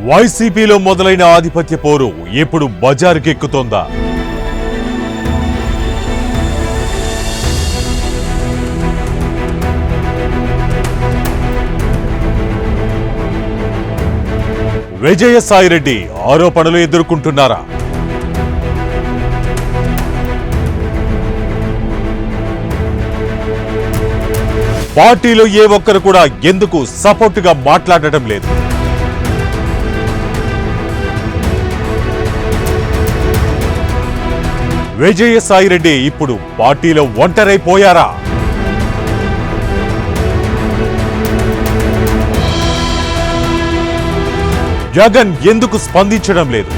వైసీపీలో మొదలైన ఆధిపత్య పోరు ఇప్పుడు బజారుకెక్కుతోందా? విజయసాయిరెడ్డి ఆరోపణలు ఎదుర్కొంటున్నారా? పార్టీలో ఏ ఒక్కరు కూడా ఎందుకు సపోర్టుగా మాట్లాడటం లేదు? విజయసాయిరెడ్డి ఇప్పుడు పార్టీలో ఒంటరైపోయారా? జగన్ ఎందుకు స్పందించడం లేదు?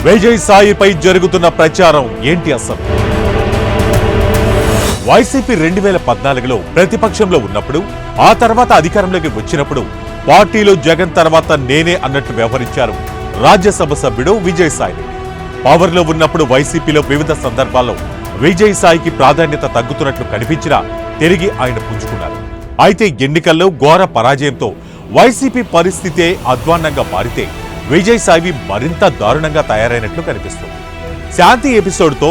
విజయసాయిపై జరుగుతున్న ప్రచారం ఏంటి అసలు? వైసీపీ 2014లో ప్రతిపక్షంలో ఉన్నప్పుడు, ఆ తర్వాత అధికారంలోకి వచ్చినప్పుడు పార్టీలో జగన్ తర్వాత నేనే అన్నట్టు వ్యవహరించారు రాజ్యసభ సభ్యుడు విజయసాయిరెడ్డి. పవర్లో ఉన్నప్పుడు వైసీపీలో వివిధ సందర్భాల్లో విజయసాయికి ప్రాధాన్యత తగ్గుతున్నట్లు కనిపించినా తిరిగి ఆయన పుంజుకున్నారు. అయితే ఎన్నికల్లో ఘోర పరాజయంతో వైసీపీ పరిస్థితే అధ్వాన్నంగా మారితే విజయసాయి మరింత దారుణంగా తయారైనట్లు కనిపిస్తుంది. శాంతి ఎపిసోడ్తో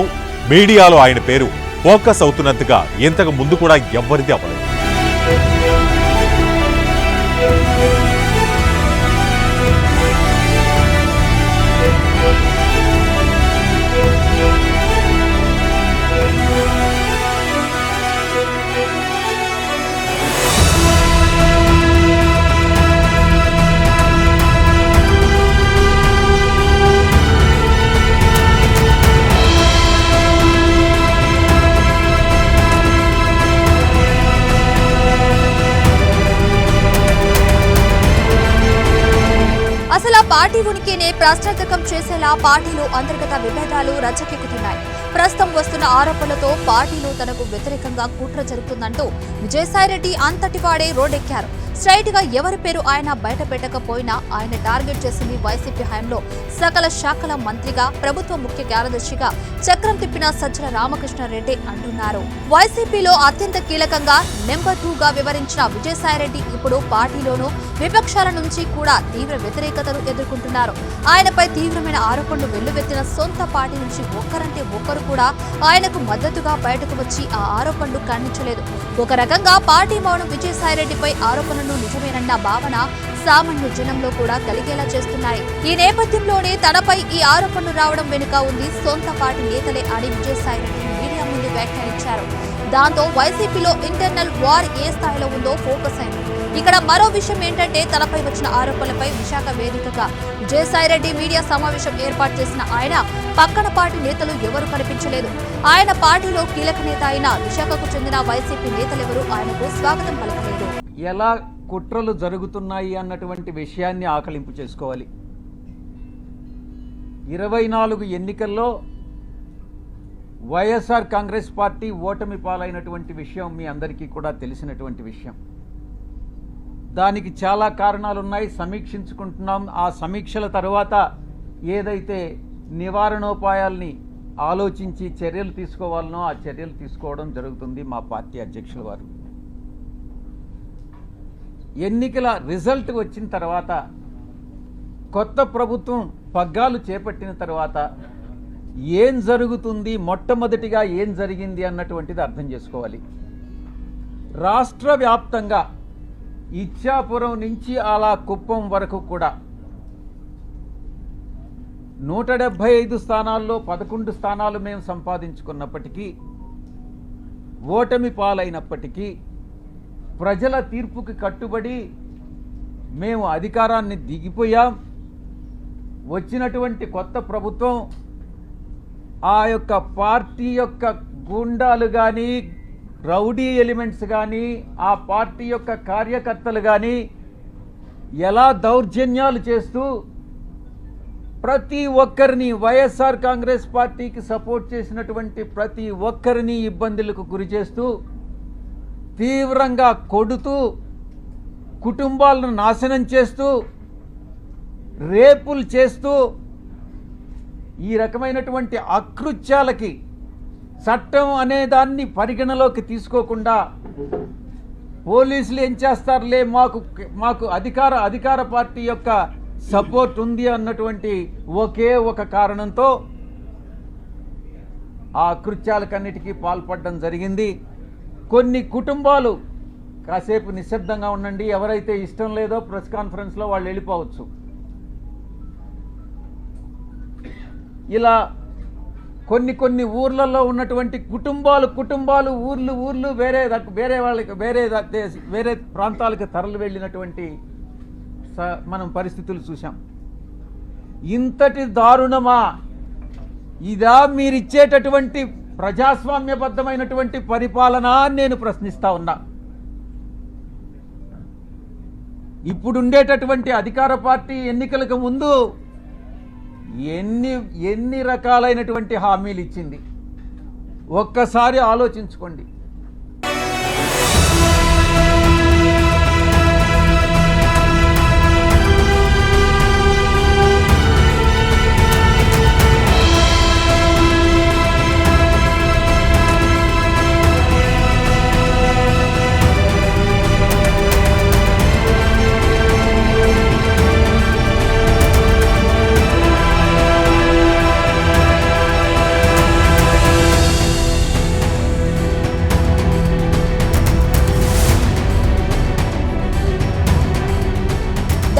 మీడియాలో ఆయన పేరు ఫోకస్ అవుతున్నంతగా ఇంతకు ముందు కూడా ఎవ్వరిది అవ్వలేదు. అసలు ఆ పార్టీ ఉనికినే ప్రశ్నార్థకం చేసేలా పార్టీలో అంతర్గత విభేదాలు రచ్చకెక్కుతున్నాయి. ప్రస్తుతం వస్తున్న ఆరోపణలతో పార్టీలో తనకు వ్యతిరేకంగా కుట్ర జరుగుతుందంటూ విజయసాయిరెడ్డి అంతటివాడే రోడ్డెక్కారు. స్ట్రైట్ గా ఎవరి పేరు ఆయన బయట పెట్టకపోయినా ఆయన టార్గెట్ చేసింది వైసీపీ హయాంలో సకల శాఖల మంత్రిగా, ప్రభుత్వ ముఖ్య కార్యదర్శిగా చక్రం తిప్పిన సజ్జల రామకృష్ణారెడ్డి అంటున్నారు. వైసీపీలో అత్యంత కీలకంగా నెంబర్ 2గా వివరించిన విజయసాయిరెడ్డి ఇప్పుడు పార్టీలోనూ విపక్షాల నుంచి కూడా తీవ్ర వ్యతిరేకతను ఎదుర్కొంటున్నారు. ఆయనపై తీవ్రమైన ఆరోపణలు వెల్లువెత్తిన సొంత పార్టీ నుంచి ఒక్కరంటే ఒక్కరు కూడా ఆయనకు మద్దతుగా బయటకు వచ్చి ఆ ఆరోపణలు ఖండించలేదు. ఒక రకంగా పార్టీ మౌనం విజయసాయిరెడ్డిపై ఆరోపణలు నిజమేనన్న భావన సామాన్య జనంలో కూడా కలిగేలా చేస్తున్నాయి. ఈ నేపథ్యంలోనే తనపై ఈ ఆరోపణలు రావడం వెనుక ఉంది సొంత పార్టీ నేతలే అని విజయసాయిరెడ్డి మీడియా ముందు వ్యాఖ్యానించారు. దాంతో వైసీపీలో ఇంటర్నల్ వార్ ఏ స్థాయిలో ఉందో ఫోకస్ అయింది. ఇక్కడ మరో విషయం ఏంటంటే తనపై వచ్చిన ఆరోపణలపై విశాఖ వేదికగా విజయసాయిరెడ్డి మీడియా సమావేశం ఏర్పాటు చేసిన ఆయన పక్కన పార్టీ నేతలు ఎవరు కనిపించలేదు. ఆయన పార్టీలో కీలక నేత అయిన విశాఖకు చెందిన వైసీపీ నేతలెవరూ ఆయనకు స్వాగతం పలకలేదు. ఎలా కుట్రలు జరుగుతున్నాయి అన్నటువంటి విషయాన్ని ఆకలింపు చేసుకోవాలి. 24 ఎన్నికల్లో వైఎస్ఆర్ కాంగ్రెస్ పార్టీ ఓటమి పాలైనటువంటి విషయం మీ అందరికీ కూడా తెలిసినటువంటి విషయం. దానికి చాలా కారణాలున్నాయి, సమీక్షించుకుంటున్నాం. ఆ సమీక్షల తర్వాత ఏదైతే నివారణోపాయాల్ని ఆలోచించి చర్యలు తీసుకోవాలనో ఆ చర్యలు తీసుకోవడం జరుగుతుంది మా పార్టీ అధ్యక్షుల వారు. ఎన్నికల రిజల్ట్ వచ్చిన తర్వాత, కొత్త ప్రభుత్వం పగ్గాలు చేపట్టిన తర్వాత ఏం జరుగుతుంది, మొట్టమొదటిగా ఏం జరిగింది అన్నటువంటిది అర్థం చేసుకోవాలి. రాష్ట్ర వ్యాప్తంగా ఇచ్చాపురం నుంచి అలా కుప్పం వరకు కూడా 175 స్థానాల్లో 11 స్థానాలు మేము సంపాదించుకున్నప్పటికీ, ఓటమి పాలైనప్పటికీ ప్రజల తీర్పుకి కట్టుబడి మేము అధికారాన్ని దిగిపోయాం. వచ్చినటువంటి కొత్త ప్రభుత్వం ఆ యొక్క పార్టీ యొక్క గుండాలు కానీ, రౌడీ ఎలిమెంట్స్ కానీ, ఆ పార్టీ యొక్క కార్యకర్తలు కానీ ఎలా దౌర్జన్యాలు చేస్తూ ప్రతి ఒక్కరిని, వైఎస్ఆర్ కాంగ్రెస్ పార్టీకి సపోర్ట్ చేసినటువంటి ప్రతి ఒక్కరిని ఇబ్బందులకు గురి చేస్తూ, తీవ్రంగా కొడుతూ, కుటుంబాలను నాశనం చేస్తూ, రేపులు చేస్తూ ఈ రకమైనటువంటి అకృత్యాలకి చట్టం అనే దాన్ని పరిగణలోకి తీసుకోకుండా పోలీసులు ఏం చేస్తారులే, మాకు అధికార పార్టీ యొక్క సపోర్ట్ ఉంది అన్నటువంటి ఒకే ఒక కారణంతో ఆ కృత్యాలకన్నిటికీ పాల్పడడం జరిగింది. కొన్ని కుటుంబాలు కాసేపు నిశ్శబ్దంగా ఉండండి, ఎవరైతే ఇష్టం లేదో ప్రెస్ కాన్ఫరెన్స్లో వాళ్ళు వెళ్ళిపోవచ్చు. ఇలా కొన్ని ఊర్లలో ఉన్నటువంటి కుటుంబాలు ఊర్లు వేరే ప్రాంతాలకు తరలి వెళ్ళినటువంటి మనం పరిస్థితులు చూసాం. ఇంతటి దారుణమా ఇదా మీరిచ్చేటటువంటి ప్రజాస్వామ్యబద్ధమైనటువంటి పరిపాలన అని నేను ప్రశ్నిస్తా ఉన్నా. ఇప్పుడుండేటటువంటి అధికార పార్టీ ఎన్నికలకు ముందు ఎన్ని రకాలైనటువంటి హామీలు ఇచ్చింది ఒక్కసారి ఆలోచించుకోండి.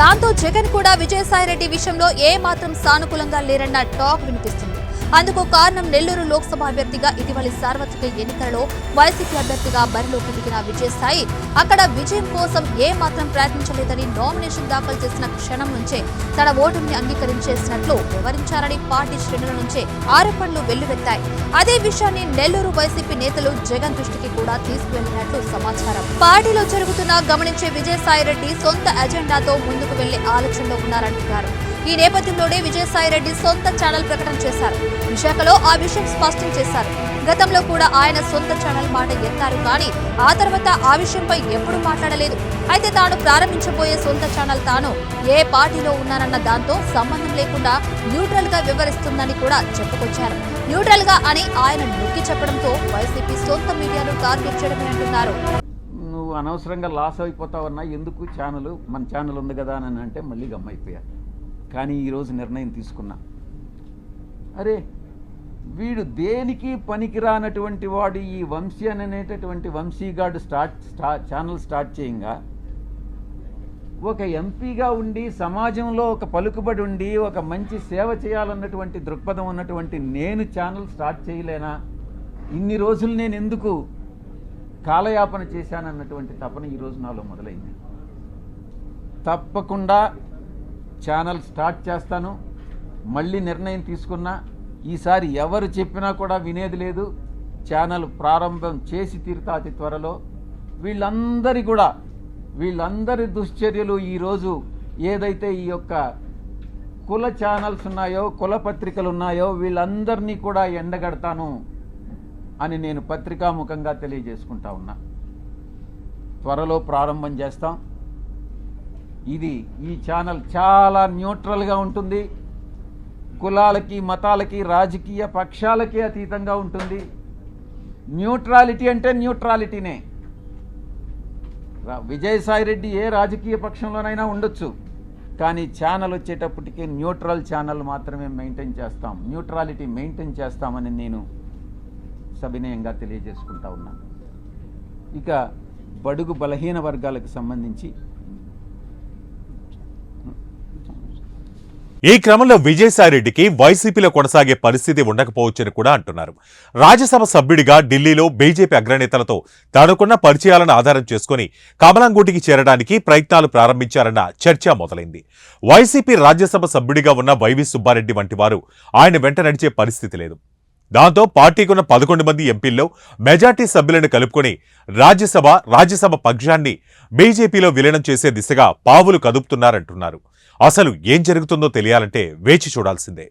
దాంతో జగన్ కూడా విజయసాయిరెడ్డి విషయంలో ఏ మాత్రం సానుకూలంగా లేరన్న టాక్ వినిపిస్తుంది. అందుకు కారణం నెల్లూరు లోక్సభ అభ్యర్థిగా ఇటీవలి సార్వత్రిక ఎన్నికలలో వైసీపీ అభ్యర్థిగా బరిలోకి దిగిన విజయసాయి అక్కడ విజయం కోసం ఏ మాత్రం ప్రయత్నించలేదని నామినేషన్ దాఖలు చేసిన క్షణం నుంచే తన ఓటుని అంగీకరించేసినట్లు వివరించారని పార్టీ శ్రేణుల నుంచే ఆరోపణలు వెల్లువెత్తాయి. అదే విషయాన్ని నెల్లూరు వైసీపీ నేతలు జగన్ దృష్టికి కూడా తీసుకువెళ్లినట్లు సమాచారం. పార్టీలో జరుగుతున్న గమనించే విజయసాయిరెడ్డి సొంత ఎజెండాతో ముందుకు వెళ్లే ఆలోచనలో ఉన్నారంటున్నారు. ఈ నేపథ్యంలోనే విజయసాయిరెడ్డి సొంత ఛానల్ ప్రకటన చేశారు. విశాఖలో ఆ విషయం స్పష్టం చేశారు. గతంలో కూడా ఆయన సొంత ఛానల్ మాట ఎత్తారు, కానీ ఆ తర్వాత ఆ విషయంపై ఎప్పుడూ మాట్లాడలేదు. అయితే తాను ప్రారంభించబోయే సొంత ఛానల్ తాను ఏ పార్టీలో ఉన్నానన్న దాంతో సంబంధం లేకుండా న్యూట్రల్ గా వివరిస్తుందని కూడా చెప్పుకొచ్చారు. న్యూట్రల్ గా అని ఆయన నొక్కి చెప్పడంతో వైసీపీ సొంత మీడియాను టార్గెట్ చేయడమే అంటున్నారు. నువ్వు అనవసరంగా లాస్ అయిపోతావన్నా, ఎందుకు మన ఛానల్ ఉంది కదా అని అంటే మళ్ళీ గమ్మైపోయా. కానీ ఈరోజు నిర్ణయం తీసుకున్నా, అరే వీడు దేనికి పనికిరానటువంటి వాడు, ఈ వంశీ అనేటటువంటి వంశీగాడు ఛానల్ స్టార్ట్ చేయంగా ఒక ఎంపీగా ఉండి సమాజంలో ఒక పలుకుబడి ఉండి ఒక మంచి సేవ చేయాలన్నటువంటి దృక్పథం ఉన్నటువంటి నేను ఛానల్ స్టార్ట్ చేయలేనా? ఇన్ని రోజులు నేను ఎందుకు కాలయాపన చేశానన్నటువంటి తపన ఈరోజు నాలో మొదలైంది. తప్పకుండా ఛానల్ స్టార్ట్ చేస్తాను. మళ్ళీ నిర్ణయం తీసుకున్నా. ఈసారి ఎవరు చెప్పినా కూడా వినేది లేదు. ఛానల్ ప్రారంభం చేసి తీరుతా అతి త్వరలో. వీళ్ళందరి దుశ్చర్యలు ఈరోజు ఏదైతే ఈ యొక్క కుల ఛానల్స్ ఉన్నాయో, కుల పత్రికలు ఉన్నాయో, వీళ్ళందరినీ కూడా ఎండగడతాను అని నేను పత్రికాముఖంగా తెలియజేసుకుంటా ఉన్నా. త్వరలో ప్రారంభం చేస్తాం. ఈ ఛానల్ చాలా న్యూట్రల్గా ఉంటుంది. కులాలకి, మతాలకి, రాజకీయ పక్షాలకి అతీతంగా ఉంటుంది. న్యూట్రాలిటీ అంటే న్యూట్రాలిటీనే. విజయసాయిరెడ్డి ఏ రాజకీయ పక్షంలోనైనా ఉండొచ్చు, కానీ ఛానల్ వచ్చేటప్పటికి న్యూట్రల్ ఛానల్ మాత్రమే మెయింటైన్ చేస్తాం, న్యూట్రాలిటీ మెయింటైన్ చేస్తామని నేను సవినయంగా తెలియజేసుకుంటా ఉన్నాను. ఇక బడుగు బలహీన వర్గాలకు సంబంధించి ఈ క్రమంలో విజయసాయిరెడ్డికి వైసీపీలో కొనసాగే పరిస్థితి ఉండకపోవచ్చని కూడా అంటున్నారు. రాజ్యసభ సభ్యుడిగా ఢిల్లీలో బీజేపీ అగ్రనేతలతో తనకున్న పరిచయాలను ఆధారం చేసుకుని కమలంగూటికి చేరడానికి ప్రయత్నాలు ప్రారంభించారన్న చర్చ మొదలైంది. వైసీపీ రాజ్యసభ సభ్యుడిగా ఉన్న వైవి సుబ్బారెడ్డి వంటి వారు ఆయన వెంట నడిచే పరిస్థితి లేదు. దాంతో పార్టీకున్న 11 మంది ఎంపీల్లో మెజార్టీ సభ్యులను కలుపుకొని రాజ్యసభ పక్షాన్ని బీజేపీలో విలీనం చేసే దిశగా పావులు కదుపుతున్నారంటున్నారు. అసలు ఏం జరుగుతుందో తెలియాలంటే వేచి చూడాల్సిందే.